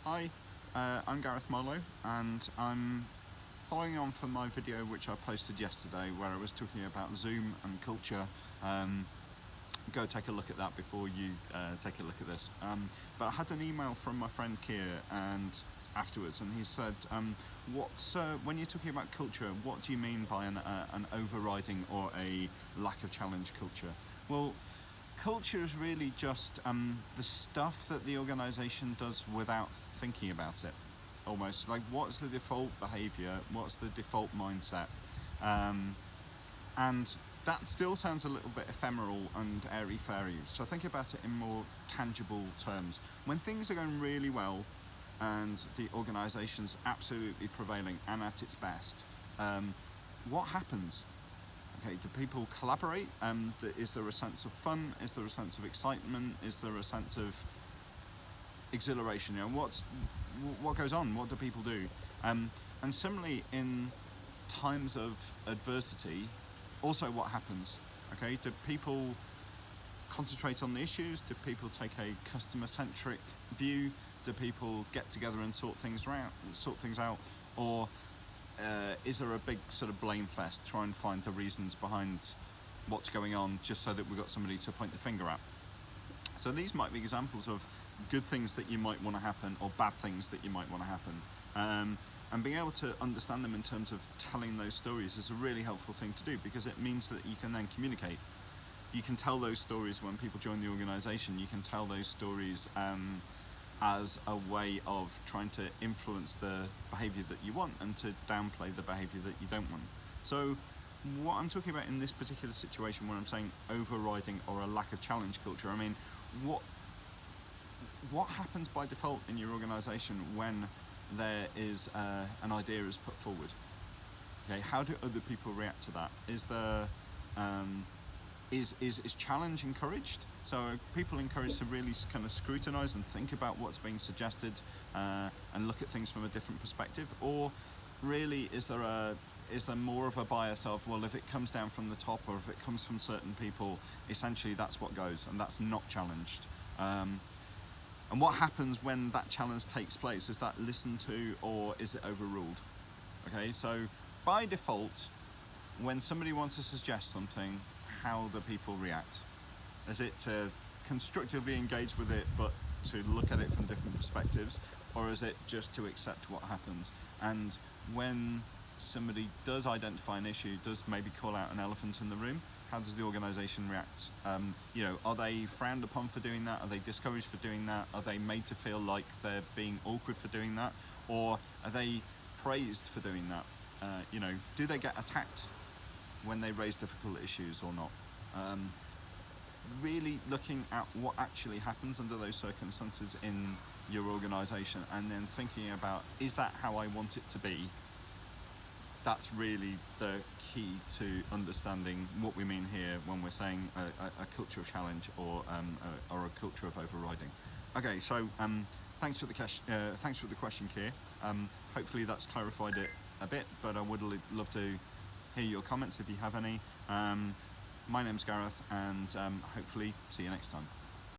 Hi, I'm Gareth Marlowe, and I'm following on from my video which I posted yesterday where I was talking about Zoom and culture. Go take a look at that before you take a look at this. But I had an email from my friend Keir and afterwards, and he said, when you're talking about culture, what do you mean by an overriding or a lack of challenge culture? Well, culture is really just the stuff that the organisation does without thinking about it, almost. Like, what's the default behaviour, what's the default mindset? And that still sounds a little bit ephemeral and airy-fairy, so think about it in more tangible terms. When things are going really well and the organisation's absolutely prevailing and at its best, what happens? Okay, do people collaborate? Is there a sense of fun? Is there a sense of excitement? Is there a sense of exhilaration? You know, what goes on? What do people do? And similarly, in times of adversity, also what happens? Okay, do people concentrate on the issues? Do people take a customer-centric view? Do people get together and sort things out? Or is there a big sort of blame fest, try and find the reasons behind what's going on just so that we've got somebody to point the finger at? So these might be examples of good things that you might want to happen or bad things that you might want to happen. And being able to understand them in terms of telling those stories is a really helpful thing to do, because it means that you can then communicate. You can tell those stories when people join the organisation. You can tell those stories as a way of trying to influence the behaviour that you want and to downplay the behaviour that you don't want. So what I'm talking about in this particular situation, when I'm saying overriding or a lack of challenge culture, I mean, what happens by default in your organisation when there is an idea is put forward? Okay, how do other people react to that? Is there is challenge encouraged? So are people encouraged to really kind of scrutinise and think about what's being suggested and look at things from a different perspective? Or really is there more of a bias of, well, if it comes down from the top or if it comes from certain people, essentially that's what goes and that's not challenged? And what happens when that challenge takes place? Is that listened to or is it overruled? Okay, so by default, when somebody wants to suggest something, how do people react? Is it to constructively engage with it but to look at it from different perspectives, or is it just to accept what happens? And when somebody does identify an issue, does maybe call out an elephant in the room, how does the organisation react? Are they frowned upon for doing that? Are they discouraged for doing that? Are they made to feel like they're being awkward for doing that? Or are they praised for doing that? Do they get attacked when they raise difficult issues or not? Really looking at what actually happens under those circumstances in your organisation, and then thinking about, is that how I want it to be? That's really the key to understanding what we mean here when we're saying a culture of challenge or a culture of overriding. Okay, so thanks for the question, Keir. Hopefully that's clarified it a bit, but I would love to hear your comments if you have any. My name's Gareth, and hopefully see you next time.